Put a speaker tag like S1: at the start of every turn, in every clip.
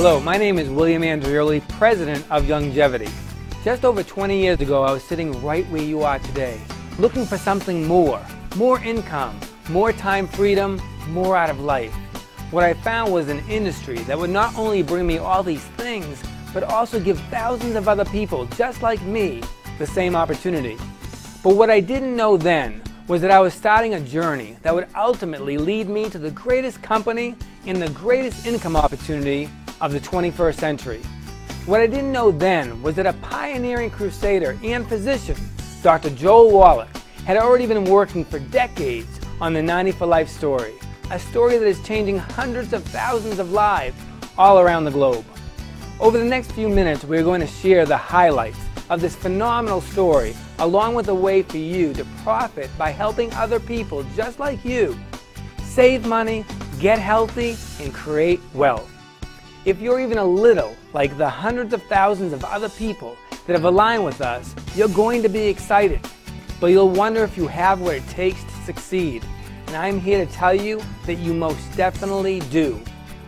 S1: Hello, my name is William Andrioli, president of Youngevity. Just over 20 years ago, I was sitting right where you are today, looking for something more income, more time freedom, more out of life. What I found was an industry that would not only bring me all these things, but also give thousands of other people just like me the same opportunity. But what I didn't know then was that I was starting a journey that would ultimately lead me to the greatest company and the greatest income opportunity of the 21st century. What I didn't know then was that a pioneering crusader and physician, Dr. Joel Wallach, had already been working for decades on the 90 for Life story, a story that is changing hundreds of thousands of lives all around the globe. Over the next few minutes, we're going to share the highlights of this phenomenal story, along with a way for you to profit by helping other people just like you save money, get healthy, and create wealth. If you're even a little like the hundreds of thousands of other people that have aligned with us, you're going to be excited, but you'll wonder if you have what it takes to succeed. And I'm here to tell you that you most definitely do.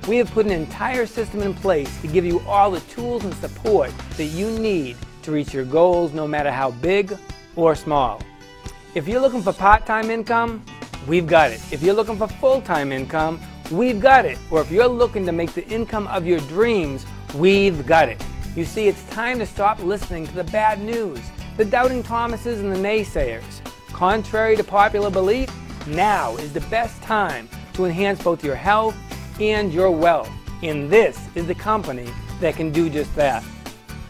S1: We have put an entire system in place to give you all the tools and support that you need to reach your goals, no matter how big or small. If you're looking for part-time income, we've got it. If you're looking for full-time income, we've got it. Or if you're looking to make the income of your dreams, we've got it. You see, it's time to stop listening to the bad news, the doubting Thomases and the naysayers. Contrary to popular belief, now is the best time to enhance both your health and your wealth. And this is the company that can do just that.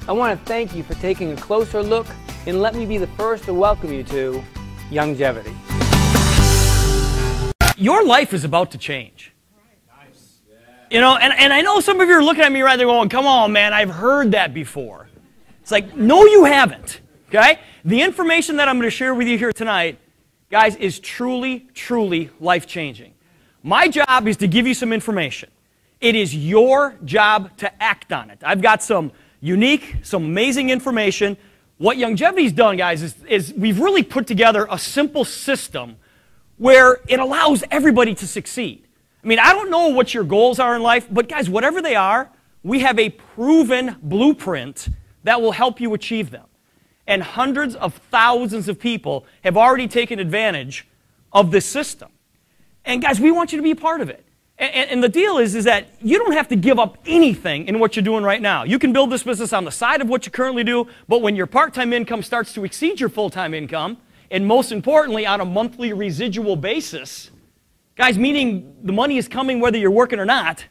S1: I want to thank you for taking a closer look, and let me be the first to welcome you to Youngevity.
S2: Your life is about to change. You know, and I know some of you are looking at me right there going, come on, man, I've heard that before. It's like, no, you haven't, okay? The information that I'm going to share with you here tonight, guys, is truly, truly life-changing. My job is to give you some information. It is your job to act on it. I've got some unique, some amazing information. What Youngevity's done, guys, is we've really put together a simple system where it allows everybody to succeed. I mean, I don't know what your goals are in life, but guys, whatever they are, we have a proven blueprint that will help you achieve them. And hundreds of thousands of people have already taken advantage of this system. And guys, we want you to be a part of it. And the deal is that you don't have to give up anything in what you're doing right now. You can build this business on the side of what you currently do, but when your part-time income starts to exceed your full-time income, and most importantly, on a monthly residual basis, guys, meaning the money is coming whether you're working or not,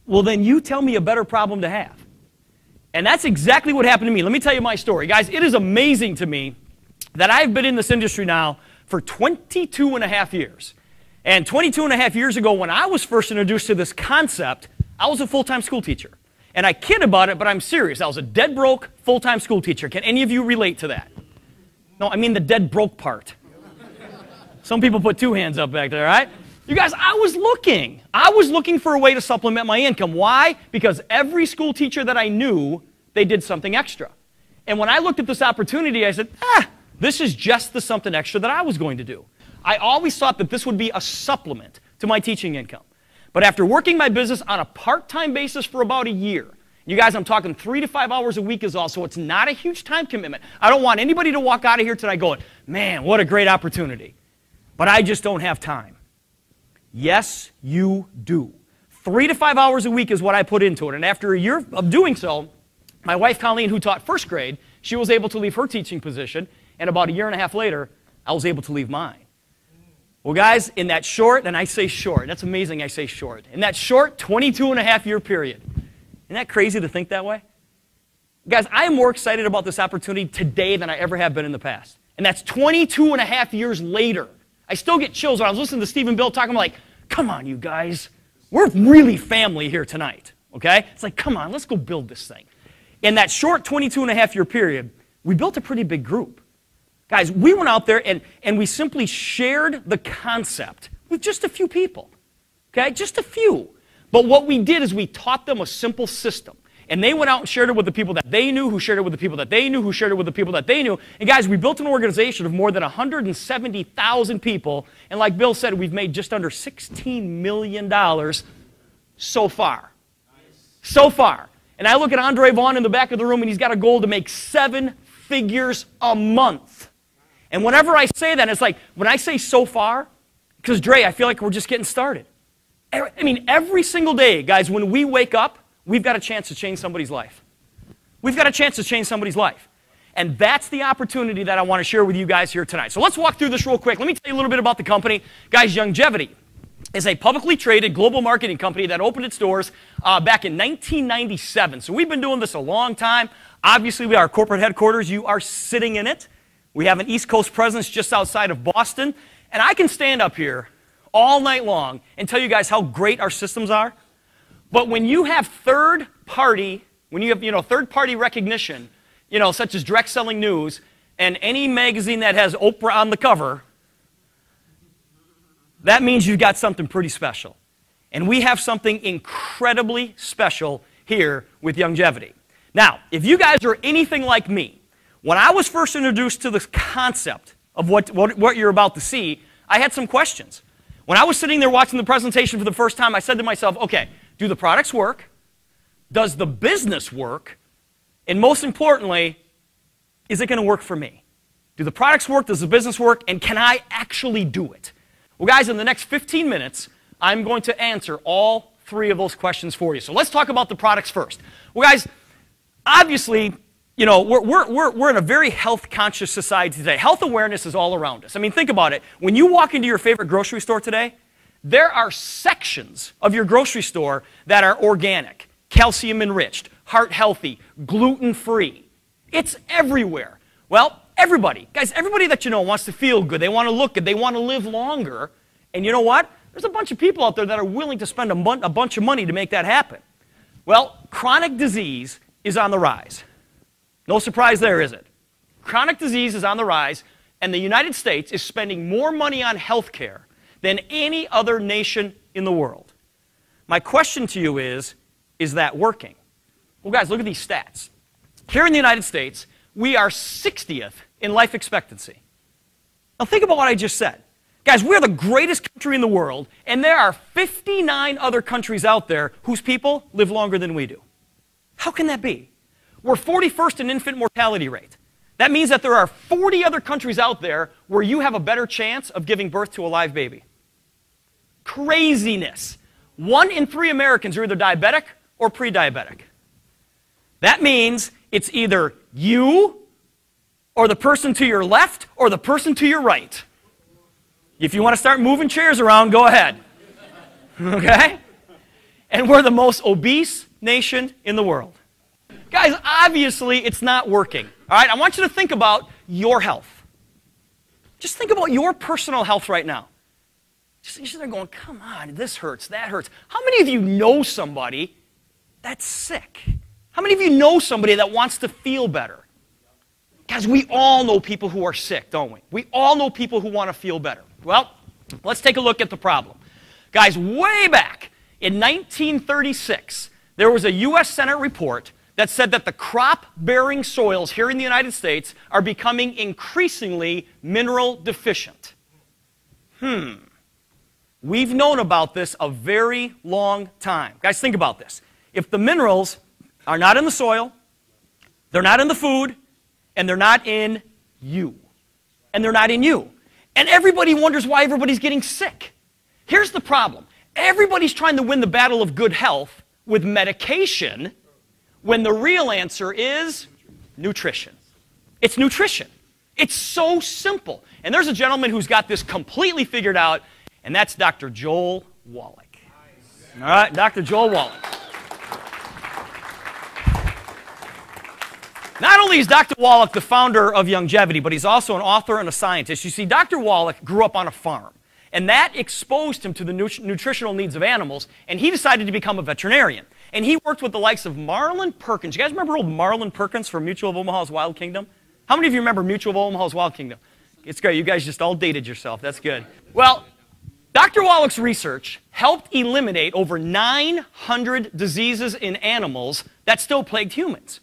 S2: well, then you tell me a better problem to have. And that's exactly what happened to me. Let me tell you my story. Guys, it is amazing to me that I've been in this industry now for 22 and a half years. And 22 and a half years ago, when I was first introduced to this concept, I was a full-time school teacher. And I kid about it, but I'm serious. I was a dead broke full-time school teacher. Can any of you relate to that? No, I mean the dead broke part. Some people put two hands up back there, right? You guys, I was looking for a way to supplement my income. Why? Because every school teacher that I knew, they did something extra. And when I looked at this opportunity, I said, this is just the something extra that I was going to do. I always thought that this would be a supplement to my teaching income. But after working my business on a part-time basis for about a year, you guys, I'm talking 3 to 5 hours a week is all, so it's not a huge time commitment. I don't want anybody to walk out of here tonight going, man, what a great opportunity. But I just don't have time. Yes, you do. 3 to 5 hours a week is what I put into it. And after a year of doing so, my wife, Colleen, who taught first grade, she was able to leave her teaching position. And about a year and a half later, I was able to leave mine. Well, guys, in that short, and I say short, that's amazing I say short. In that short 22 and a half year period, isn't that crazy to think that way? Guys, I am more excited about this opportunity today than I ever have been in the past. And that's 22 and a half years later. I still get chills when I was listening to Steve and Bill talking. I'm like, come on, you guys. We're really family here tonight, okay? It's like, come on, let's go build this thing. In that short 22 and a half year period, we built a pretty big group. Guys, we went out there and we simply shared the concept with just a few people, okay? Just a few. But what we did is we taught them a simple system. And they went out and shared it with the people that they knew, who shared it with the people that they knew, who shared it with the people that they knew. And guys, we built an organization of more than 170,000 people. And like Bill said, we've made just under $16 million so far. So far. And I look at Andre Vaughn in the back of the room, and he's got a goal to make 7 figures a month. And whenever I say that, it's like, when I say so far, because Dre, I feel like we're just getting started. I mean, every single day, guys, when we wake up, we've got a chance to change somebody's life. We've got a chance to change somebody's life. And that's the opportunity that I want to share with you guys here tonight. So let's walk through this real quick. Let me tell you a little bit about the company. Guys, Youngevity is a publicly traded global marketing company that opened its doors back in 1997. So we've been doing this a long time. Obviously, we are our corporate headquarters. You are sitting in it. We have an East Coast presence just outside of Boston. And I can stand up here all night long and tell you guys how great our systems are. But when you have third-party recognition, such as Direct Selling News and any magazine that has Oprah on the cover, that means you've got something pretty special. And we have something incredibly special here with Youngevity. Now, if you guys are anything like me, when I was first introduced to this concept of what you're about to see, I had some questions. When I was sitting there watching the presentation for the first time, I said to myself, okay, do the products work? Does the business work? And most importantly, is it going to work for me? Do the products work? Does the business work? And can I actually do it? Well, guys, in the next 15 minutes, I'm going to answer all 3 of those questions for you. So let's talk about the products first. Well, guys, obviously, we're in a very health-conscious society today. Health awareness is all around us. I mean, think about it. When you walk into your favorite grocery store today, there are sections of your grocery store that are organic, calcium-enriched, heart-healthy, gluten-free. It's everywhere. Well, everybody that you know wants to feel good. They want to look good. They want to live longer. And you know what? There's a bunch of people out there that are willing to spend a bunch of money to make that happen. Well, chronic disease is on the rise. No surprise there, is it? Chronic disease is on the rise, and the United States is spending more money on health care than any other nation in the world. My question to you is that working? Well, guys, look at these stats. Here in the United States, we are 60th in life expectancy. Now think about what I just said. Guys, we're the greatest country in the world, and there are 59 other countries out there whose people live longer than we do. How can that be? We're 41st in infant mortality rate. That means that there are 40 other countries out there where you have a better chance of giving birth to a live baby. Craziness. 1 in 3 Americans are either diabetic or pre-diabetic. That means it's either you or the person to your left or the person to your right. If you want to start moving chairs around, go ahead. Okay? And we're the most obese nation in the world. Guys, obviously it's not working. All right? I want you to think about your health. Just think about your personal health right now. Just there going, come on, this hurts, that hurts. How many of you know somebody that's sick? How many of you know somebody that wants to feel better? Guys, we all know people who are sick, don't we? We all know people who want to feel better. Well, let's take a look at the problem. Guys, way back in 1936, there was a U.S. Senate report that said that the crop-bearing soils here in the United States are becoming increasingly mineral deficient. We've known about this a very long time. Guys, think about this. If the minerals are not in the soil, they're not in the food, and they're not in you. And they're not in you. And everybody wonders why everybody's getting sick. Here's the problem. Everybody's trying to win the battle of good health with medication when the real answer is nutrition. It's nutrition. It's so simple. And there's a gentleman who's got this completely figured out, and that's Dr. Joel Wallach. All right, Dr. Joel Wallach. Not only is Dr. Wallach the founder of Youngevity, but he's also an author and a scientist. You see, Dr. Wallach grew up on a farm, and that exposed him to the nutritional needs of animals, and he decided to become a veterinarian. And he worked with the likes of Marlin Perkins. You guys remember old Marlin Perkins from Mutual of Omaha's Wild Kingdom? How many of you remember Mutual of Omaha's Wild Kingdom? It's great. You guys just all dated yourself. That's good. Well, Dr. Wallach's research helped eliminate over 900 diseases in animals that still plagued humans.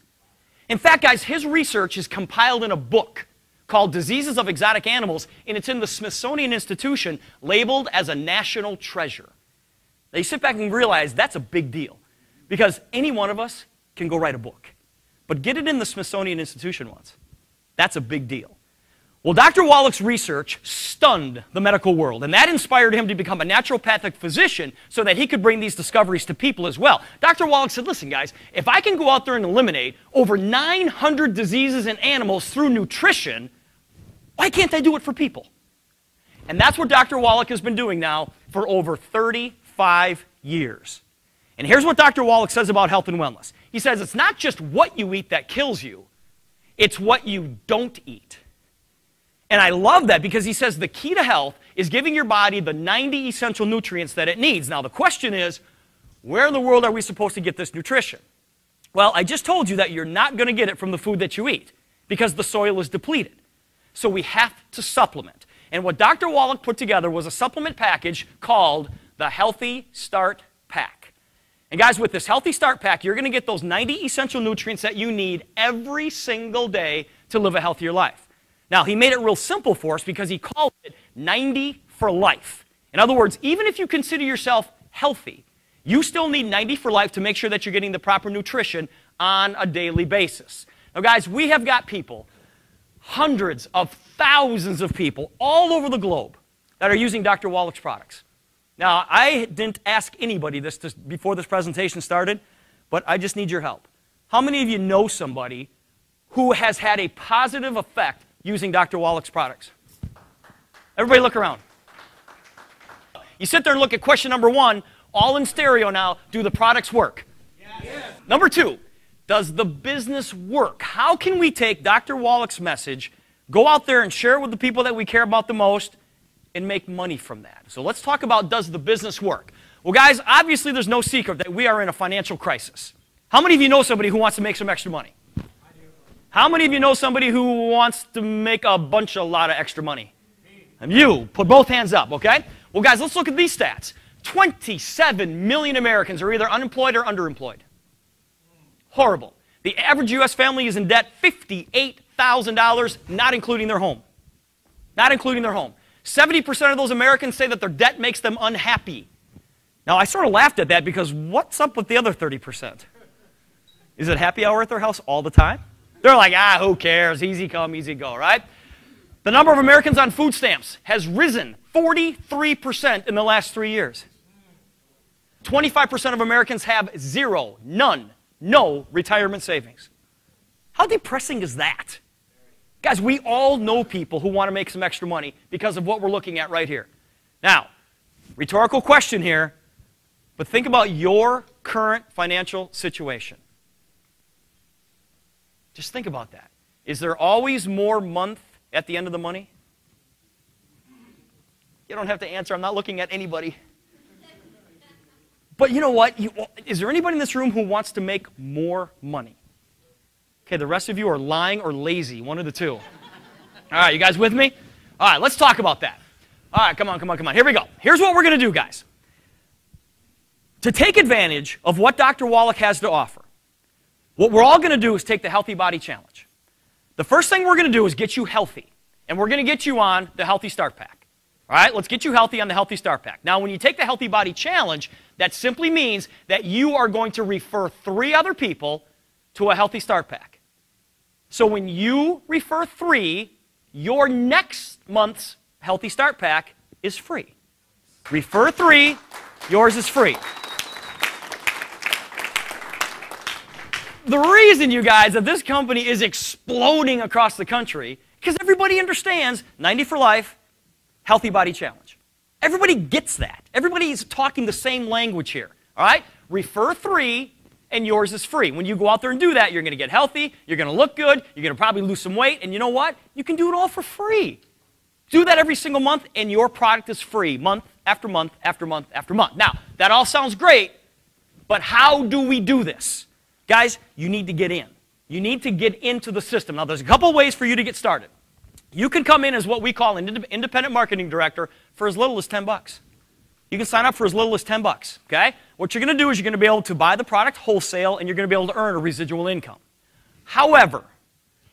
S2: In fact, guys, his research is compiled in a book called Diseases of Exotic Animals, and it's in the Smithsonian Institution labeled as a national treasure. Now, you sit back and realize that's a big deal. Because any one of us can go write a book. But get it in the Smithsonian Institution once. That's a big deal. Well, Dr. Wallach's research stunned the medical world, and that inspired him to become a naturopathic physician so that he could bring these discoveries to people as well. Dr. Wallach said, listen, guys, if I can go out there and eliminate over 900 diseases in animals through nutrition, why can't I do it for people? And that's what Dr. Wallach has been doing now for over 35 years. And here's what Dr. Wallach says about health and wellness. He says it's not just what you eat that kills you, it's what you don't eat. And I love that because he says the key to health is giving your body the 90 essential nutrients that it needs. Now the question is, where in the world are we supposed to get this nutrition? Well, I just told you that you're not going to get it from the food that you eat because the soil is depleted. So we have to supplement. And what Dr. Wallach put together was a supplement package called the Healthy Start Pack. And guys, with this Healthy Start Pack, you're going to get those 90 essential nutrients that you need every single day to live a healthier life. Now, he made it real simple for us because he called it 90 for life. In other words, even if you consider yourself healthy, you still need 90 for life to make sure that you're getting the proper nutrition on a daily basis. Now, guys, we have got people, hundreds of thousands of people all over the globe that are using Dr. Wallach's products. Now, I didn't ask anybody this before this presentation started, but I just need your help. How many of you know somebody who has had a positive effect using Dr. Wallach's products? Everybody look around. You sit there and look at question number 1, all in stereo now, do the products work? Yes. Number 2, does the business work? How can we take Dr. Wallach's message, go out there and share it with the people that we care about the most, and make money from that? So let's talk about, does the business work? Well, guys, obviously there's no secret that we are in a financial crisis. How many of you know somebody who wants to make some extra money? How many of you know somebody who wants to make a lot of extra money? And you, put both hands up, okay? Well, guys, let's look at these stats. 27 million Americans are either unemployed or underemployed. Horrible. The average U.S. family is in debt $58,000, not including their home. Not including their home. 70% of those Americans say that their debt makes them unhappy. Now, I sort of laughed at that because what's up with the other 30%? Is it happy hour at their house all the time? They're like, who cares? Easy come, easy go, right? The number of Americans on food stamps has risen 43% in the last 3 years. 25% of Americans have zero, none, no retirement savings. How depressing is that? Guys, we all know people who want to make some extra money because of what we're looking at right here. Now, rhetorical question here, but think about your current financial situation. Just think about that. Is there always more month at the end of the money? You don't have to answer. I'm not looking at anybody. But you know what? Is there anybody in this room who wants to make more money? Okay, the rest of you are lying or lazy, one of the two. All right, you guys with me? All right, let's talk about that. All right, come on. Here we go. Here's what we're going to do, guys. To take advantage of what Dr. Wallach has to offer, what we're all going to do is take the Healthy Body Challenge. The first thing we're going to do is get you healthy, and we're going to get you on the Healthy Start Pack. All right, let's get you healthy on the Healthy Start Pack. Now, when you take the Healthy Body Challenge, that simply means that you are going to refer 3 other people to a Healthy Start Pack. So when you refer 3, your next month's Healthy Start Pack is free. Refer 3, yours is free. The reason, you guys, that this company is exploding across the country, because everybody understands 90 for life, Healthy Body Challenge. Everybody gets that. Everybody is talking the same language here. All right? Refer 3, and yours is free. When you go out there and do that, you're going to get healthy, you're going to look good, you're going to probably lose some weight, and you know what? You can do it all for free. Do that every single month, and your product is free, month after month after month after month. Now, that all sounds great, but how do we do this? Guys, you need to get in. You need to get into the system. Now, there's a couple ways for you to get started. You can come in as what we call an independent marketing director for as little as $10. You can sign up for as little as $10, okay? What you're going to do is you're going to be able to buy the product wholesale, and you're going to be able to earn a residual income. However,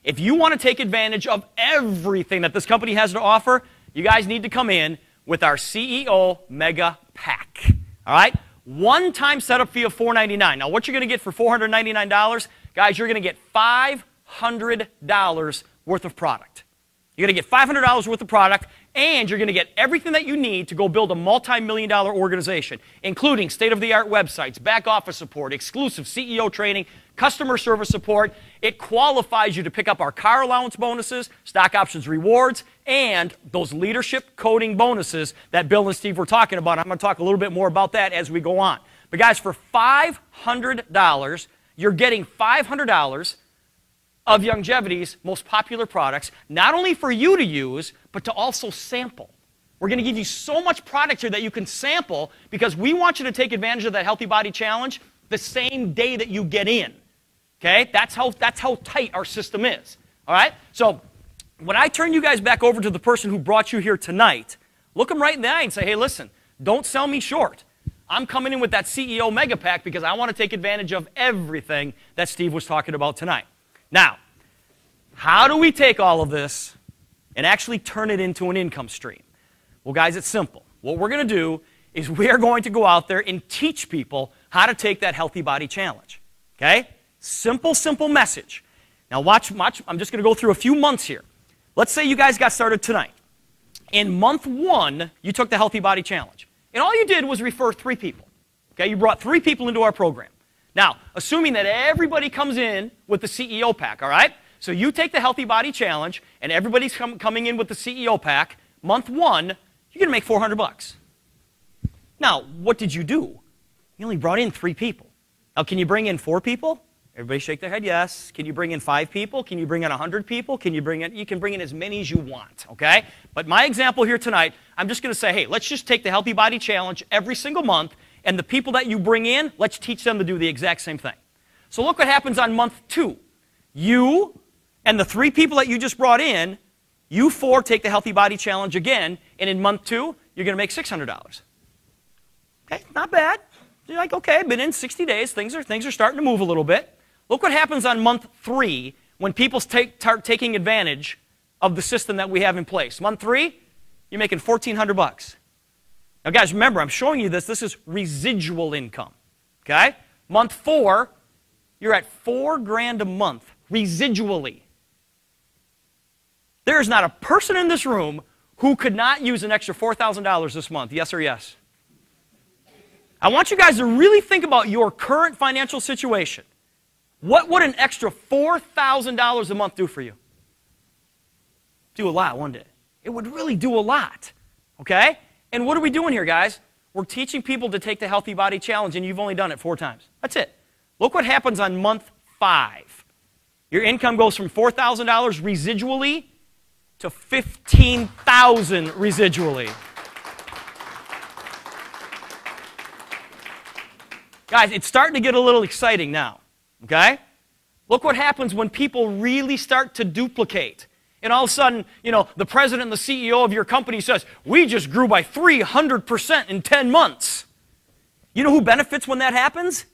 S2: if you want to take advantage of everything that this company has to offer, you guys need to come in with our CEO Mega Pack, all right? One-time setup fee of $499. Now, what you're going to get for $499, guys, you're going to get $500 worth of product. You're going to get $500 worth of product, and you're going to get everything that you need to go build a multi-million-dollar organization, including state-of-the-art websites, back office support, exclusive CEO training, customer service support. It qualifies you to pick up our car allowance bonuses, stock options rewards, and those leadership coding bonuses that Bill and Steve were talking about. I'm going to talk a little bit more about that as we go on. But guys, for $500, you're getting $500 of Youngevity's most popular products, not only for you to use, but to also sample. We're going to give you so much product here that you can sample, because we want you to take advantage of that Healthy Body Challenge the same day that you get in. Okay? That's how tight our system is. All right? So when I turn you guys back over to the person who brought you here tonight, look them right in the eye and say, hey, listen, don't sell me short. I'm coming in with that CEO Mega Pack because I want to take advantage of everything that Steve was talking about tonight. Now, how do we take all of this and actually turn it into an income stream? Well, guys, it's simple. What we're going to do is we're going to go out there and teach people how to take that Healthy Body Challenge. Okay? Simple, simple message. Now, watch. I'm just going to go through a few months here. Let's say you guys got started tonight. In month 1, you took the Healthy Body Challenge. And all you did was refer 3 people. Okay? You brought 3 people into our program. Now, assuming that everybody comes in with the CEO pack, all right? So you take the Healthy Body Challenge, and everybody's coming in with the CEO pack. Month 1, you're going to make $400. Now, what did you do? You only brought in 3 people. Now, can you bring in 4 people? Everybody shake their head, yes. Can you bring in 5 people? Can you bring in 100 people? You can bring in as many as you want, okay? But my example here tonight, I'm just going to say, hey, let's just take the Healthy Body Challenge every single month, and the people that you bring in, let's teach them to do the exact same thing. So look what happens on month 2. You and the 3 people that you just brought in, you 4 take the Healthy Body Challenge again, and in month 2, you're going to make $600. Okay, not bad. You're like, okay, I've been in 60 days. Things are starting to move a little bit. Look what happens on month 3 when people start taking advantage of the system that we have in place. Month 3, you're making $1,400. Now, guys, remember, I'm showing you this. This is residual income. Okay? Month 4, you're at $4,000 a month residually. There's not a person in this room who could not use an extra $4,000 this month. Yes or yes? I want you guys to really think about your current financial situation. What would an extra $4,000 a month do for you? Do a lot, wouldn't it? It would really do a lot. Okay? And what are we doing here, guys? We're teaching people to take the Healthy Body Challenge, and you've only done it 4 times. That's it. Look what happens on month 5. Your income goes from $4,000 residually to $15,000 residually. Guys, it's starting to get a little exciting now. Okay? Look what happens when people really start to duplicate. And all of a sudden, you know, the president and the CEO of your company says, we just grew by 300% in 10 months. You know who benefits when that happens?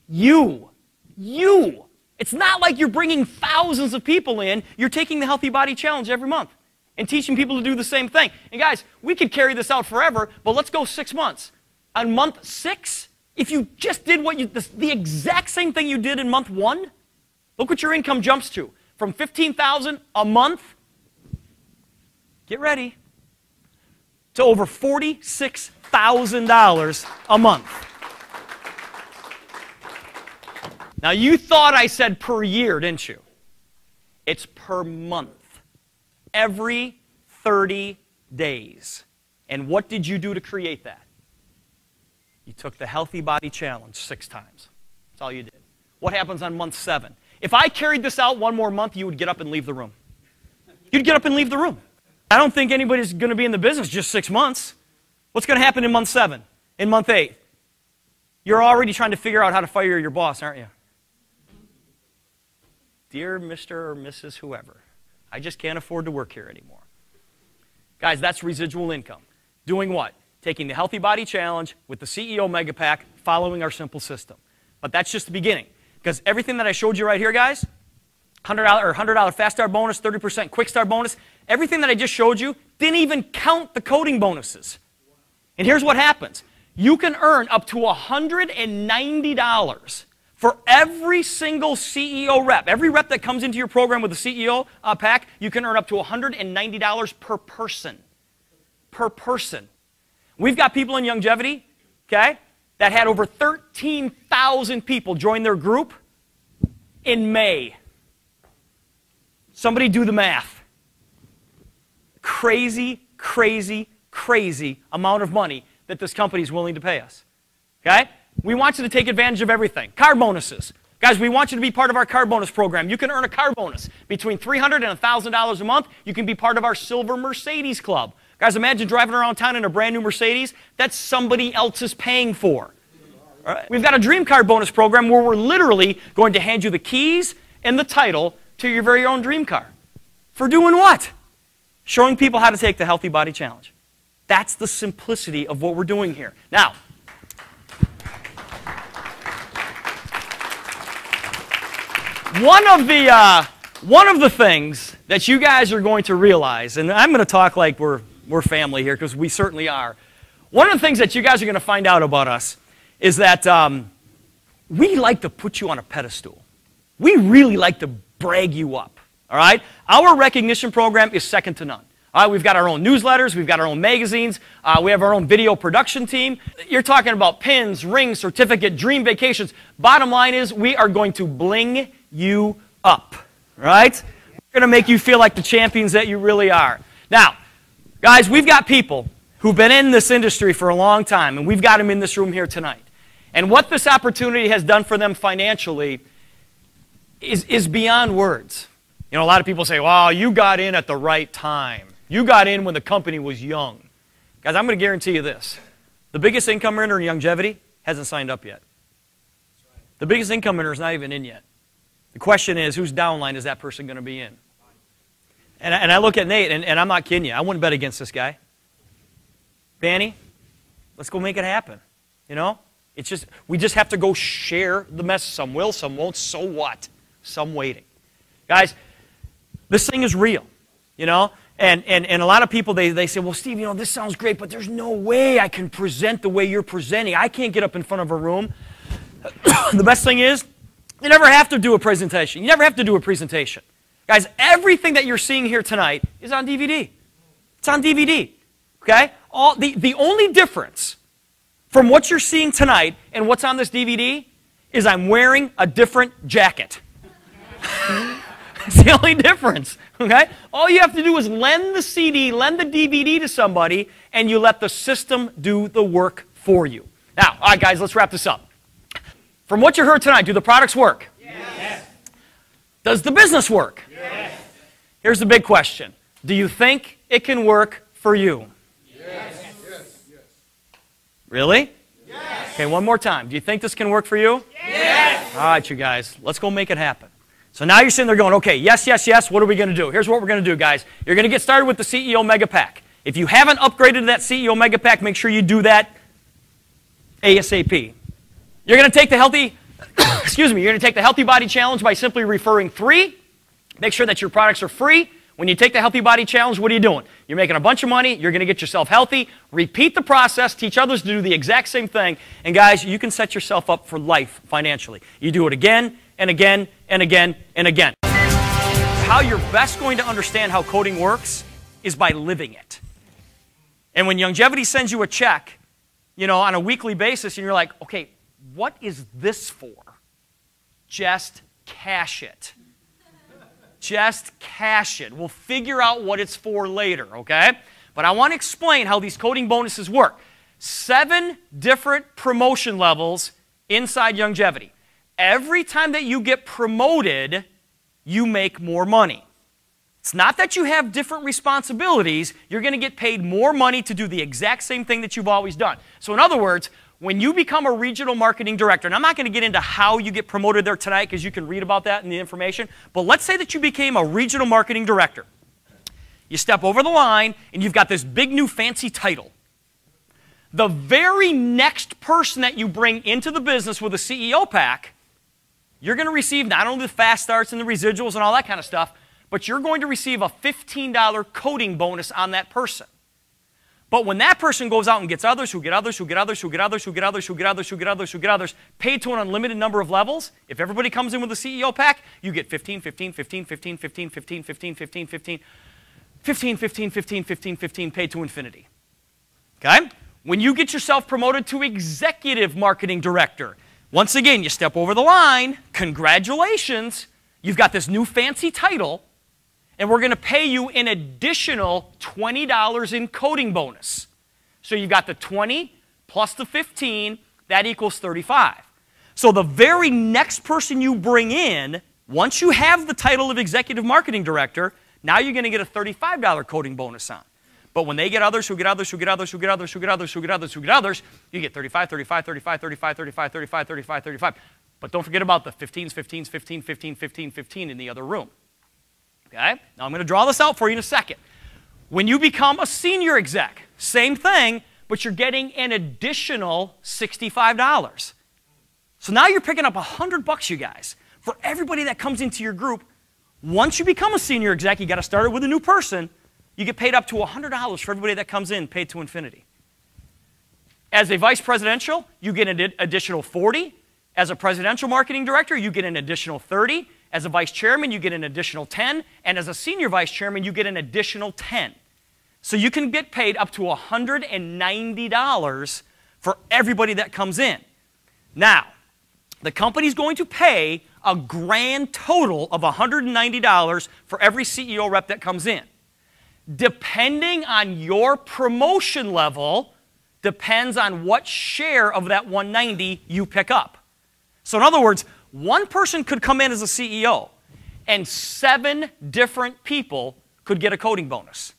S2: You. You. It's not like you're bringing thousands of people in. You're taking the Healthy Body Challenge every month and teaching people to do the same thing. And guys, we could carry this out forever, but let's go 6 months. On month 6, if you just did the exact same thing you did in month 1, look what your income jumps to. From $15,000 a month, get ready, to over $46,000 a month. Now, you thought I said per year, didn't you? It's per month. Every 30 days. And what did you do to create that? You took the Healthy Body Challenge 6 times. That's all you did. What happens on month 7? If I carried this out 1 more month, you would get up and leave the room. You'd get up and leave the room. I don't think anybody's going to be in the business just 6 months. What's going to happen in month 7? In month 8? You're already trying to figure out how to fire your boss, aren't you? Dear Mr. or Mrs. whoever, I just can't afford to work here anymore. Guys, that's residual income. Doing what? Taking the Healthy Body Challenge with the CEO Mega Pack, following our simple system. But that's just the beginning. Because everything that I showed you right here, guys, $100 Fast Start bonus, 30% Quick Start bonus, everything that I just showed you didn't even count the coding bonuses. And here's what happens. you can earn up to $190 for every single CEO rep. Every rep that comes into your program with a CEO pack, you can earn up to $190 per person. Per person. We've got people in Youngevity, okay, that had over 13,000 people join their group in May. Somebody do the math. Crazy, crazy, crazy amount of money that this company is willing to pay us. Okay? We want you to take advantage of everything. Car bonuses. Guys, we want you to be part of our car bonus program. You can earn a car bonus between $300 and $1,000 a month. You can be part of our Silver Mercedes Club. Guys, imagine driving around town in a brand new Mercedes. That's somebody else's paying for. All right? We've got a dream car bonus program where we're literally going to hand you the keys and the title to your very own dream car. For doing what? Showing people how to take the Healthy Body Challenge. That's the simplicity of what we're doing here. Now, one of the things that you guys are going to realize, and I'm going to talk like we're family here because we certainly are. One of the things that you guys are going to find out about us is that we like to put you on a pedestal. We really like to brag you up. All right? Our recognition program is second to none. All right, we've got our own newsletters, we've got our own magazines, we have our own video production team. You're talking about pins, rings, certificate, dream vacations. Bottom line is we are going to bling you up, right? We're going to make you feel like the champions that you really are. Now, guys, we've got people who've been in this industry for a long time, and we've got them in this room here tonight. And what this opportunity has done for them financially is beyond words. You know, a lot of people say, well, you got in at the right time. You got in when the company was young. Guys, I'm going to guarantee you this. The biggest income earner in Youngevity hasn't signed up yet. The biggest income earner is not even in yet. The question is, whose downline is that person going to be in? And I look at Nate, and I'm not kidding you. I wouldn't bet against this guy. Danny, let's go make it happen. You know? It's just, we just have to go share the message. Some will, some won't. So what? Some waiting. Guys, this thing is real. You know? And a lot of people, they say, well, Steve, you know, this sounds great, but there's no way I can present the way you're presenting. I can't get up in front of a room. The best thing is, you never have to do a presentation. You never have to do a presentation. Guys, everything that you're seeing here tonight is on DVD. It's on DVD. Okay? The only difference from what you're seeing tonight and what's on this DVD is I'm wearing a different jacket. It's the only difference, okay? All you have to do is lend the CD, lend the DVD to somebody, and you let the system do the work for you. Now, all right, guys, let's wrap this up. From what you heard tonight, do the products work? Yes. Does the business work? Yes. Here's the big question. Do you think it can work for you? Yes. Yes. Really? Yes. Okay, one more time. Do you think this can work for you? Yes. All right, you guys, let's go make it happen. So now you're sitting there going, okay, yes, yes, yes, what are we going to do? Here's what we're going to do, guys. You're going to get started with the CEO Mega Pack. If you haven't upgraded to that CEO Mega Pack, make sure you do that ASAP. You're going to take the Healthy, excuse me, you're going to take the Healthy Body Challenge by simply referring 3. Make sure that your products are free. When you take the Healthy Body Challenge, what are you doing? You're making a bunch of money. You're going to get yourself healthy. Repeat the process. Teach others to do the exact same thing. And guys, you can set yourself up for life financially. You do it again and again and again and again. How you're best going to understand how coding works is by living it. And when Youngevity sends you a check, you know, on a weekly basis, and you're like, okay, what is this for? Just cash it. Just cash it. We'll figure out what it's for later, okay? But I want to explain how these coding bonuses work. 7 different promotion levels inside Youngevity. Every time that you get promoted, you make more money. It's not that you have different responsibilities. You're going to get paid more money to do the exact same thing that you've always done. So in other words, when you become a regional marketing director, and I'm not going to get into how you get promoted there tonight because you can read about that in the information, but let's say that you became a regional marketing director. You step over the line and you've got this big new fancy title. The very next person that you bring into the business with a CEO pack, you're going to receive not only the fast starts and the residuals and all that kind of stuff, but you're going to receive a $15 coding bonus on that person. But when that person goes out and gets others who get others who get others who get others who get others who get others who get others who get others, paid to an unlimited number of levels, if everybody comes in with a CEO pack, you get 15, 15, 15, 15, 15, 15, 15, 15, 15, 15, 15, 15, 15, 15, paid to infinity. Okay? When you get yourself promoted to executive marketing director, once again, you step over the line, congratulations, you've got this new fancy title, and we're going to pay you an additional $20 in coding bonus. So you've got the 20 plus the 15, that equals 35. So the very next person you bring in, once you have the title of executive marketing director, now you're going to get a $35 coding bonus on. But when they get others who get others who get others who get others who get others who get others who get others, you get 35, 35, 35, 35, 35, 35, 35, 35. But don't forget about the 15s, 15s, 15, 15, 15, 15 in the other room. Okay? Now I'm going to draw this out for you in a second. When you become a senior exec, same thing, but you're getting an additional $65. So now you're picking up $100, you guys. For everybody that comes into your group, once you become a senior exec, you got to start it with a new person. You get paid up to $100 for everybody that comes in, paid to infinity. As a vice presidential, you get an additional 40. As a presidential marketing director, you get an additional 30. As a vice chairman, you get an additional 10. And as a senior vice chairman, you get an additional 10. So you can get paid up to $190 for everybody that comes in. Now, the company's going to pay a grand total of $190 for every CEO rep that comes in. Depending on your promotion level, depends on what share of that 190 you pick up. So in other words, one person could come in as a CEO, and 7 different people could get a coding bonus,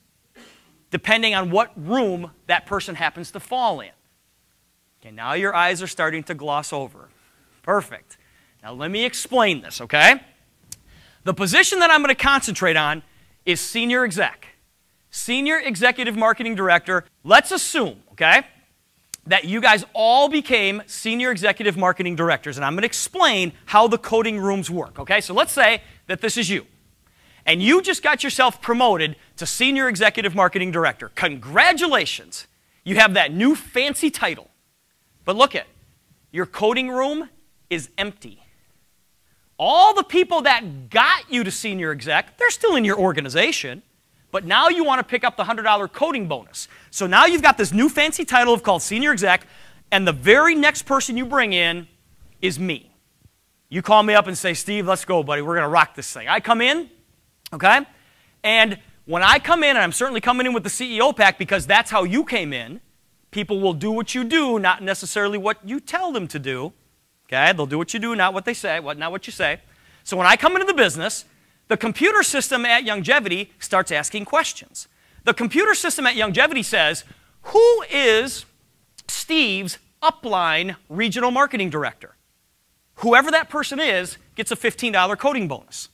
S2: depending on what room that person happens to fall in. Okay, now your eyes are starting to gloss over. Perfect. Now let me explain this, okay? The position that I'm going to concentrate on is senior exec. Senior Executive Marketing Director. Let's assume, okay, that you guys all became Senior Executive Marketing Directors, and I'm going to explain how the coding rooms work, okay? So let's say that this is you, and you just got yourself promoted to Senior Executive Marketing Director. Congratulations. You have that new fancy title. But look at, your coding room is empty. All the people that got you to Senior Exec, they're still in your organization. But now you want to pick up the $100 coding bonus. So now you've got this new fancy title called Senior Exec, and the very next person you bring in is me. You call me up and say, Steve, let's go, buddy. We're going to rock this thing. I come in, okay? And when I come in, and I'm certainly coming in with the CEO pack because that's how you came in, people will do what you do, not necessarily what you tell them to do. Okay? They'll do what you do, not what they say, not what you say. So when I come into the business, the computer system at Youngevity starts asking questions. The computer system at Youngevity says, who is Steve's upline regional marketing director? Whoever that person is gets a $15 coding bonus.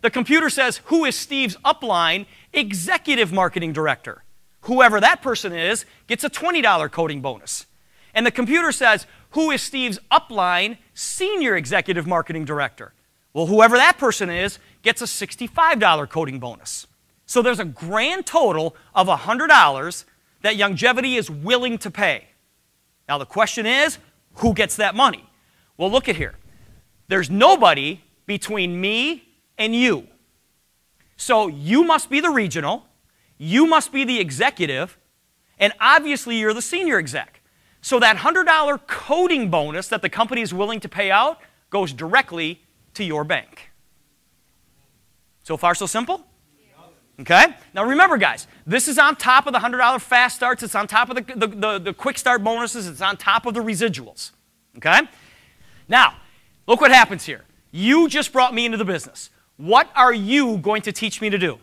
S2: The computer says, who is Steve's upline executive marketing director? Whoever that person is gets a $20 coding bonus. And the computer says, who is Steve's upline senior executive marketing director? Well, whoever that person is gets a $65 coding bonus. So there's a grand total of $100 that Youngevity is willing to pay. Now the question is, who gets that money? Well, look at here. There's nobody between me and you. So you must be the regional, you must be the executive, and obviously you're the senior exec. So that $100 coding bonus that the company is willing to pay out goes directly to your bank. So far, so simple? Okay? Now remember, guys, this is on top of the $100 fast starts. It's on top of the quick start bonuses. It's on top of the residuals. Okay? Now, look what happens here. You just brought me into the business. What are you going to teach me to do?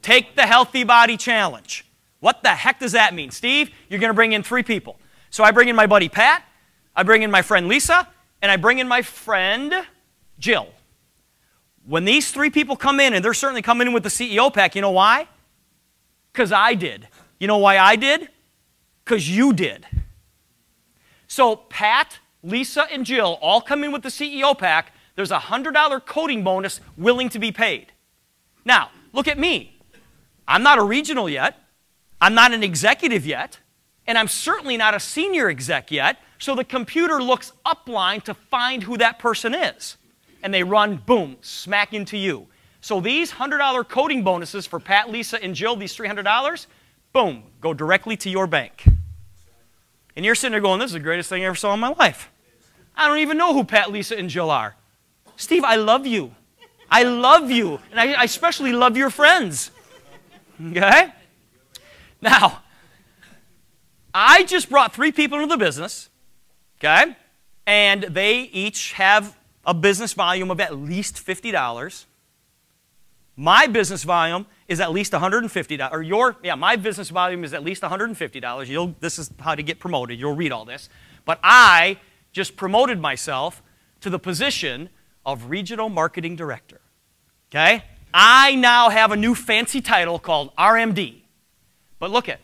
S2: Take the Healthy Body Challenge. What the heck does that mean? Steve, you're going to bring in 3 people. So I bring in my buddy Pat, I bring in my friend Lisa, and I bring in my friend Jill. When these 3 people come in, and they're certainly coming in with the CEO pack, you know why? Because I did. You know why I did? Because you did. So Pat, Lisa, and Jill all come in with the CEO pack. There's a $100 coding bonus willing to be paid. Now, look at me. I'm not a regional yet. I'm not an executive yet, and I'm certainly not a senior exec yet, so the computer looks upline to find who that person is. And they run, boom, smack into you. So these $100 coding bonuses for Pat, Lisa, and Jill, these $300, boom, go directly to your bank. And you're sitting there going, this is the greatest thing I ever saw in my life. I don't even know who Pat, Lisa, and Jill are. Steve, I love you. I love you. And I especially love your friends. Okay? Now, I just brought 3 people into the business, okay? And they each have a business volume of at least $50. My business volume is at least $150. Or my business volume is at least $150. This is how to get promoted. You'll read all this. But I just promoted myself to the position of Regional Marketing Director. Okay? I now have a new fancy title called RMD. But look at,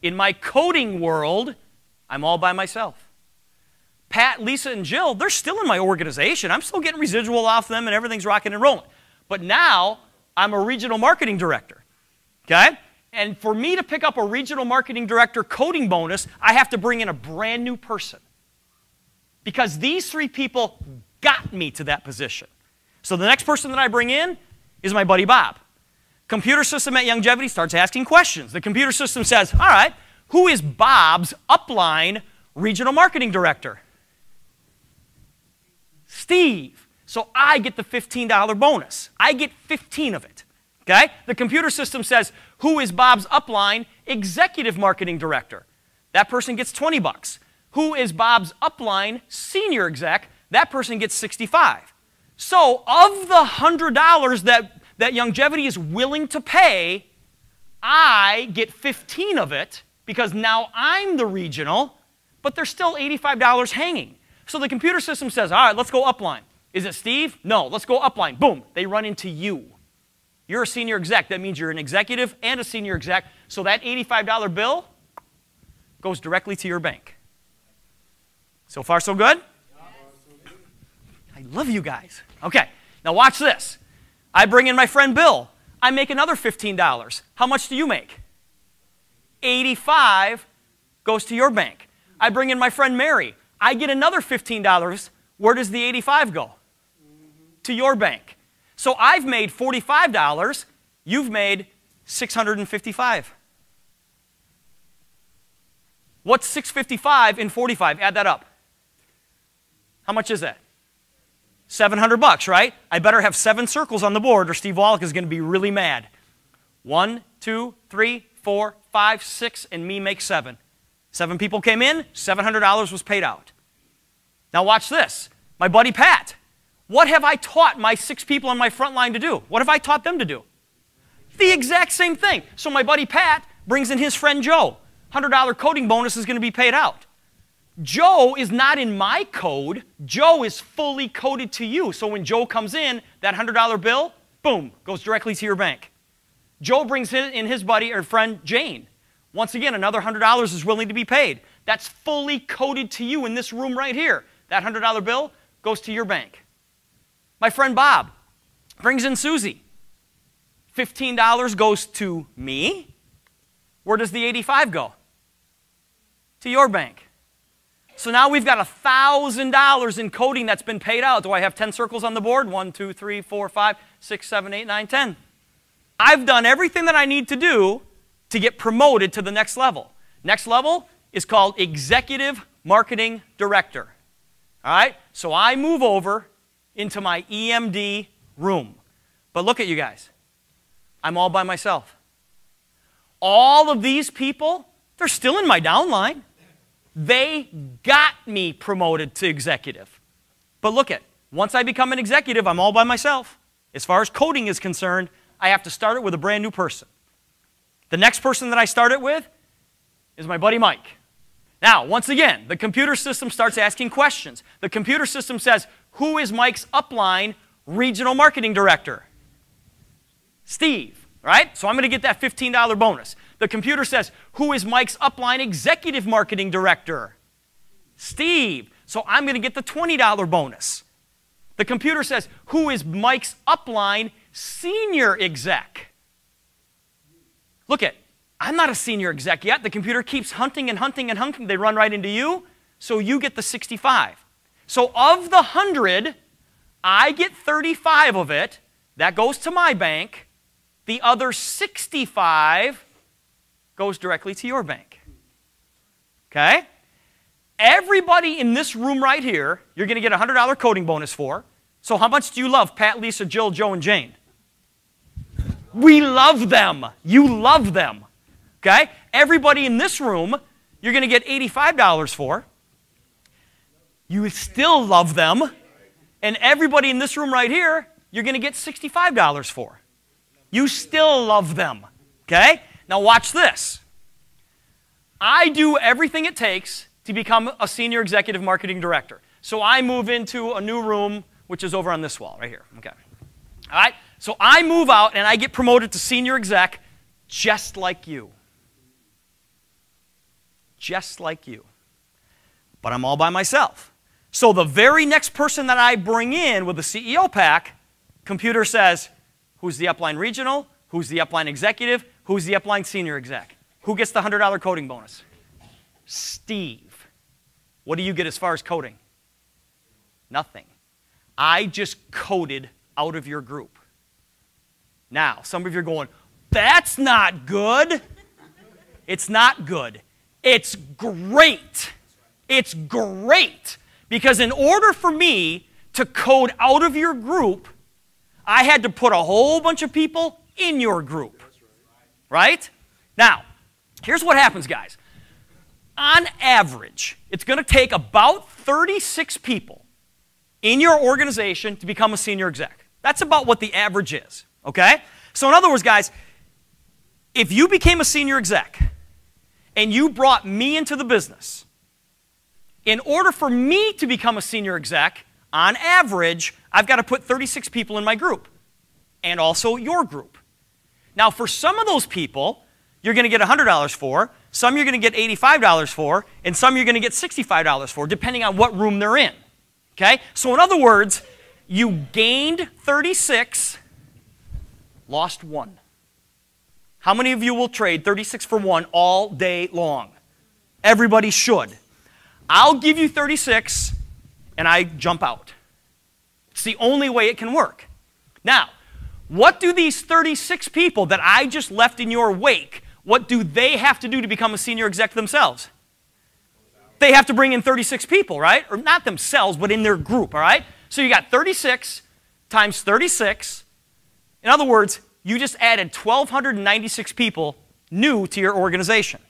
S2: in my coding world, I'm all by myself. Pat, Lisa, and Jill, they're still in my organization. I'm still getting residual off them and everything's rocking and rolling. But now, I'm a regional marketing director. Okay? And for me to pick up a regional marketing director coding bonus, I have to bring in a brand new person. Because these 3 people got me to that position. So the next person that I bring in is my buddy Bob. Computer system at Youngevity starts asking questions. The computer system says, all right, who is Bob's upline regional marketing director? Steve. So I get the $15 bonus. I get 15 of it. Okay? The computer system says, who is Bob's upline executive marketing director? That person gets 20 bucks. Who is Bob's upline senior exec? That person gets 65. So of the $100 that Youngevity is willing to pay, I get 15 of it because now I'm the regional, but there's still $85 hanging. So the computer system says, all right, let's go upline. Is it Steve? No, let's go upline. Boom, they run into you. You're a senior exec. That means you're an executive and a senior exec. So that $85 bill goes directly to your bank. So far, so good? I love you guys. Okay, now watch this. I bring in my friend Bill. I make another $15. How much do you make? 85 goes to your bank. I bring in my friend Mary. I get another $15. Where does the 85 go? To your bank. So I've made $45. You've made $655. What's 655 in 45? Add that up. How much is that? 700 bucks, right? I better have 7 circles on the board or Steve Wallach is going to be really mad. 1, 2, 3, 4, 5, 6, and me make 7. 7 people came in, $700 was paid out. Now watch this. My buddy Pat. What have I taught my 6 people on my front line to do? What have I taught them to do? The exact same thing. So my buddy Pat brings in his friend Joe. $100 coding bonus is going to be paid out. Joe is not in my code. Joe is fully coded to you. So when Joe comes in, that $100 bill, boom, goes directly to your bank. Joe brings in his buddy or friend Jane. Once again, another $100 is willing to be paid. That's fully coded to you in this room right here. That $100 bill goes to your bank. My friend Bob brings in Susie. $15 goes to me. Where does the 85 go? To your bank. So now we've got $1,000 in coding that's been paid out. Do I have 10 circles on the board? 1, 2, 3, 4, 5, 6, 7, 8, 9, 10. I've done everything that I need to do to get promoted to the next level. Next level is called Executive Marketing Director. All right? So I move over into my EMD room. But look at you guys. I'm all by myself. All of these people, they're still in my downline. They got me promoted to executive. But look at, once I become an executive, I'm all by myself. As far as coding is concerned, I have to start it with a brand new person. The next person that I start it with is my buddy Mike. Now, once again, the computer system starts asking questions. The computer system says, who is Mike's upline regional marketing director? Steve, right? So I'm going to get that $15 bonus. The computer says, who is Mike's upline executive marketing director? Steve. So I'm going to get the $20 bonus. The computer says, who is Mike's upline senior exec? Look at, I'm not a senior exec yet. The computer keeps hunting and hunting and hunting. They run right into you, so you get the 65. So of the 100, I get 35 of it. That goes to my bank. The other 65 goes directly to your bank. Okay? Everybody in this room right here, you're going to get a $100 coding bonus for. So how much do you love Pat, Lisa, Jill, Joe, and Jane? We love them. You love them. Okay? Everybody in this room, you're going to get $85 for. You still love them. And everybody in this room right here, you're going to get $65 for. You still love them. Okay? Now watch this. I do everything it takes to become a senior executive marketing director. So I move into a new room, which is over on this wall right here. Okay. All right? So I move out and I get promoted to senior exec just like you. Just like you. But I'm all by myself. So the very next person that I bring in with the CEO pack, computer says, who's the upline regional? Who's the upline executive? Who's the upline senior exec? Who gets the $100 coding bonus? Steve. What do you get as far as coding? Nothing. I just coded out of your group. Now, some of you are going, that's not good. It's not good. It's great. It's great. Because in order for me to code out of your group, I had to put a whole bunch of people in your group. Right? Now, here's what happens, guys. On average, it's going to take about 36 people in your organization to become a senior exec. That's about what the average is, okay? So in other words, guys, if you became a senior exec and you brought me into the business, in order for me to become a senior exec, on average, I've got to put 36 people in my group and also your group. Now, for some of those people, you're going to get $100 for, some you're going to get $85 for, and some you're going to get $65 for, depending on what room they're in. Okay? So in other words, you gained 36, lost 1. How many of you will trade 36 for 1 all day long? Everybody should. I'll give you 36, and I jump out. It's the only way it can work. Now, what do these 36 people that I just left in your wake, what do they have to do to become a senior exec themselves? They have to bring in 36 people, right? Or not themselves, but in their group, all right? So you got 36 times 36. In other words, you just added 1,296 people new to your organization.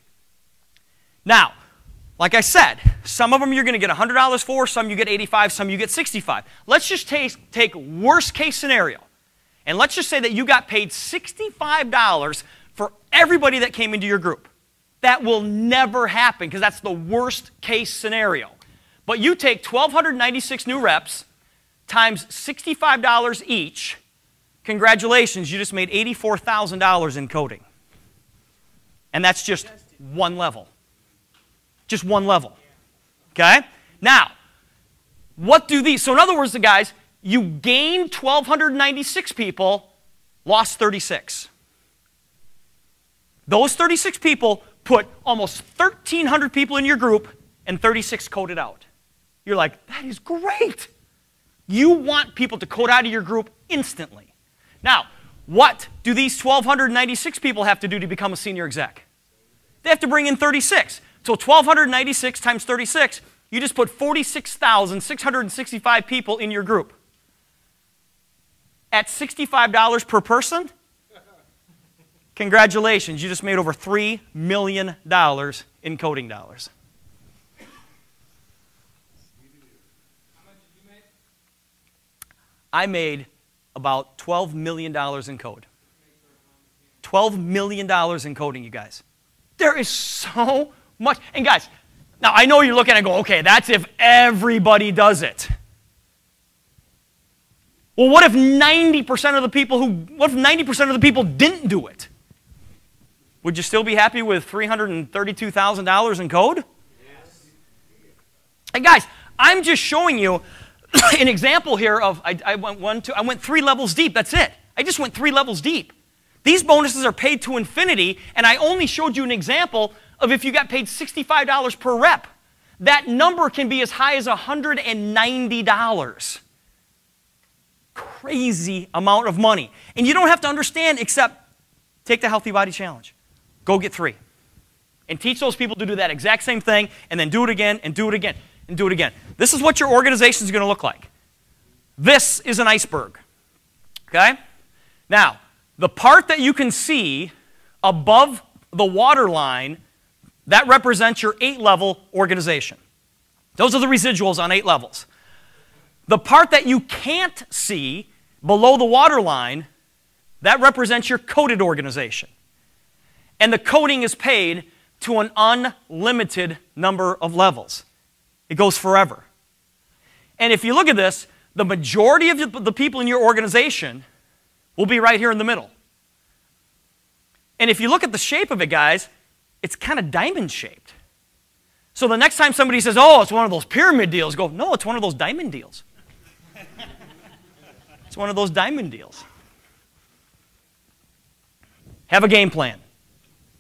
S2: Now, like I said, some of them you're going to get $100 for, some you get 85, some you get 65. Let's just take worst case scenario. And let's just say that you got paid $65 for everybody that came into your group. That will never happen because that's the worst case scenario. But you take 1,296 new reps times $65 each. Congratulations, you just made $84,000 in coding. And that's just one level. Just one level. Okay? Now, what do these, so in other words, the guys, you gained 1,296 people, lost 36. Those 36 people put almost 1,300 people in your group and 36 coded out. You're like, that is great. You want people to code out of your group instantly. Now, what do these 1,296 people have to do to become a senior exec? They have to bring in 36. So 1,296 times 36, you just put 46,665 people in your group. At $65 per person, congratulations, you just made over $3 million in coding dollars. I made about $12 million in code. $12 million in coding, you guys. There is so much. And guys, now I know you're looking and go, okay, that's if everybody does it. Well, what if 90% of the people didn't do it? Would you still be happy with $332,000 in code? Yes. And guys, I'm just showing you an example here of I went 3 levels deep. That's it. I just went 3 levels deep. These bonuses are paid to infinity, and I only showed you an example of if you got paid $65 per rep. That number can be as high as $190. Crazy amount of money. And you don't have to understand except take the Healthy Body Challenge. Go get 3. And teach those people to do that exact same thing, and then do it again, and do it again, and do it again. This is what your organization is going to look like. This is an iceberg. Okay? Now, the part that you can see above the water line, that represents your 8-level organization. Those are the residuals on 8 levels. The part that you can't see below the water line, that represents your coded organization. And the coding is paid to an unlimited number of levels. It goes forever. And if you look at this, the majority of the people in your organization will be right here in the middle. And if you look at the shape of it, guys, it's kind of diamond shaped. So the next time somebody says, oh, it's one of those pyramid deals, go, no, it's one of those diamond deals. It's one of those diamond deals. Have a game plan.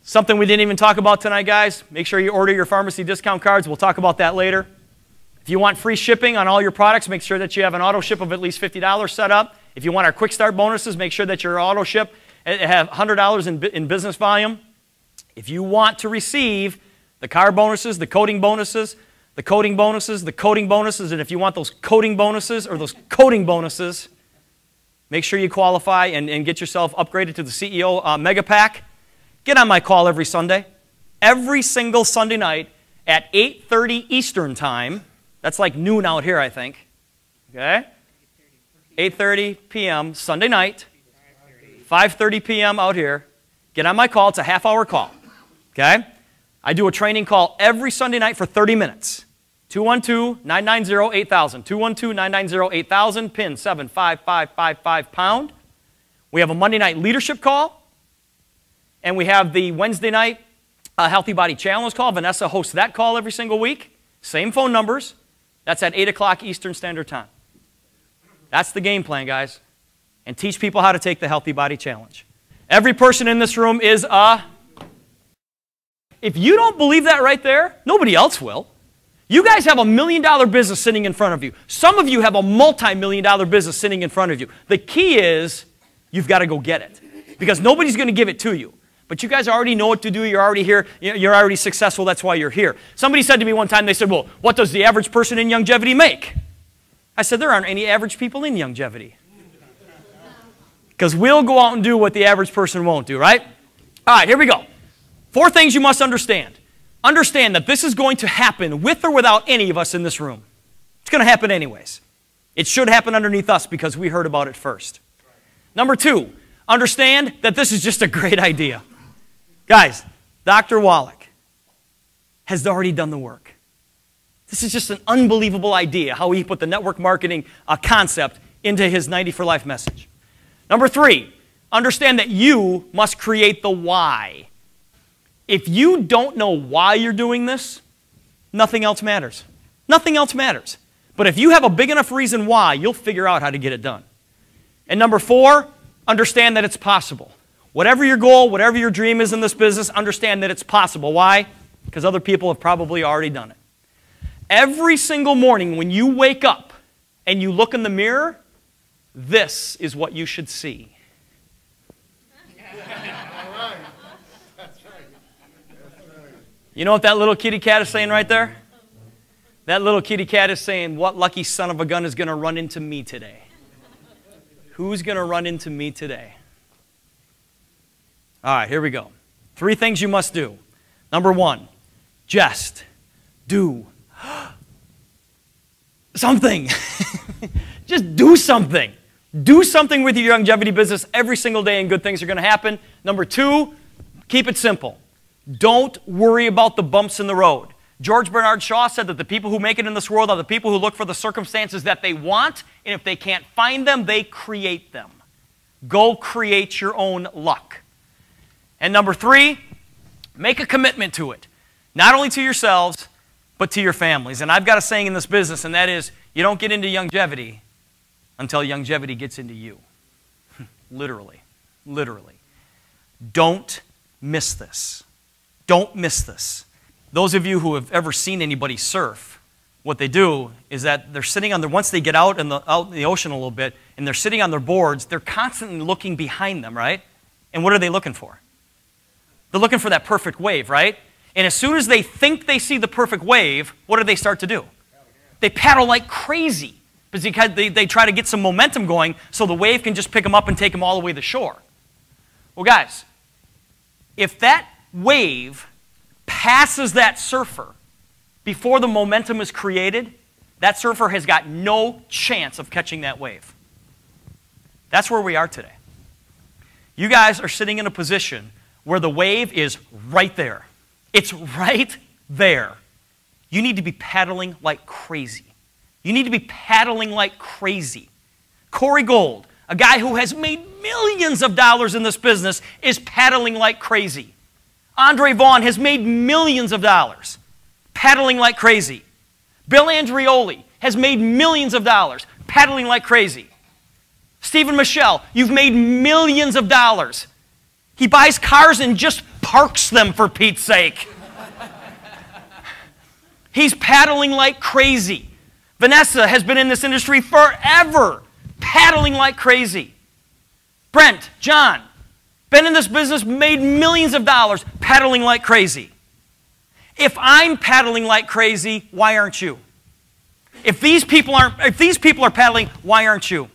S2: Something we didn't even talk about tonight, guys. Make sure you order your pharmacy discount cards. We'll talk about that later. If you want free shipping on all your products, make sure that you have an auto ship of at least $50 set up. If you want our quick start bonuses, make sure that your auto ship have $100 in business volume. If you want to receive the car bonuses, the coding bonuses, the coding bonuses, the coding bonuses, and if you want those coding bonuses or those coding bonuses, make sure you qualify and get yourself upgraded to the CEO Mega Pack. Get on my call every Sunday. Every single Sunday night at 8:30 Eastern Time. That's like noon out here, I think. Okay? 8:30 p.m. Sunday night. 5:30 p.m. out here. Get on my call. It's a half-hour call. Okay? I do a training call every Sunday night for 30 minutes. 212-990-8000. 212-990-8000. PIN 75555 #. We have a Monday night leadership call. And we have the Wednesday night Healthy Body Challenge call. Vanessa hosts that call every single week. Same phone numbers. That's at 8 o'clock Eastern Standard Time. That's the game plan, guys. And teach people how to take the Healthy Body Challenge. Every person in this room is a... If you don't believe that right there, nobody else will. You guys have $1 million business sitting in front of you. Some of you have a multi-million-dollar business sitting in front of you. The key is you've got to go get it. Because nobody's going to give it to you. But you guys already know what to do. You're already here. You're already successful. That's why you're here. Somebody said to me one time, they said, well, what does the average person in Youngevity make? I said, there aren't any average people in Youngevity. Because we'll go out and do what the average person won't do, right? All right, here we go. 4 things you must understand. Understand that this is going to happen with or without any of us in this room. It's going to happen anyways. It should happen underneath us because we heard about it first. Number 2, understand that this is just a great idea. Guys, Dr. Wallach has already done the work. This is just an unbelievable idea how he put the network marketing concept into his 90 for Life message. Number 3, understand that you must create the why. If you don't know why you're doing this, nothing else matters. Nothing else matters. But if you have a big enough reason why, you'll figure out how to get it done. And number 4, understand that it's possible. Whatever your goal, whatever your dream is in this business, understand that it's possible. Why? Because other people have probably already done it. Every single morning when you wake up and you look in the mirror, this is what you should see. You know what that little kitty cat is saying right there? That little kitty cat is saying, what lucky son of a gun is going to run into me today? Who's going to run into me today? All right, here we go. 3 things you must do. Number 1, just do something. Just do something. Do something with your Youngevity business every single day and good things are going to happen. Number 2, keep it simple. Don't worry about the bumps in the road. George Bernard Shaw said that the people who make it in this world are the people who look for the circumstances that they want, and if they can't find them, they create them. Go create your own luck. And number 3, make a commitment to it. Not only to yourselves, but to your families. And I've got a saying in this business, and that is, you don't get into Youngevity until Youngevity gets into you. Literally. Literally. Don't miss this. Don't miss this. Those of you who have ever seen anybody surf, what they do is that they're sitting on their, once they get out in the ocean a little bit, and they're sitting on their boards, they're constantly looking behind them, right? And what are they looking for? They're looking for that perfect wave, right? And as soon as they think they see the perfect wave, what do they start to do? They paddle like crazy because they try to get some momentum going so the wave can just pick them up and take them all the way to shore. Well, guys, if that wave passes that surfer before the momentum is created, that surfer has got no chance of catching that wave. That's where we are today. You guys are sitting in a position where the wave is right there. It's right there. You need to be paddling like crazy. You need to be paddling like crazy. Corey Gold, a guy who has made millions of dollars in this business, is paddling like crazy. Andre Vaughn has made millions of dollars, paddling like crazy. Bill Andreoli has made millions of dollars, paddling like crazy. Stephen Michelle, you've made millions of dollars. He buys cars and just parks them, for Pete's sake. He's paddling like crazy. Vanessa has been in this industry forever, paddling like crazy. Brent, John, been in this business, made millions of dollars, paddling like crazy. If I'm paddling like crazy, why aren't you? If these people are paddling, why aren't you?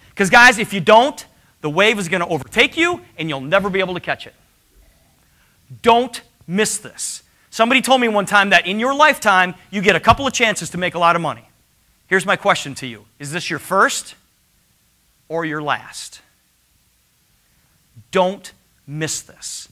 S2: Because guys, if you don't, the wave is going to overtake you and you'll never be able to catch it. Don't miss this. Somebody told me one time that in your lifetime, you get a couple of chances to make a lot of money. Here's my question to you. Is this your first or your last? Don't miss this.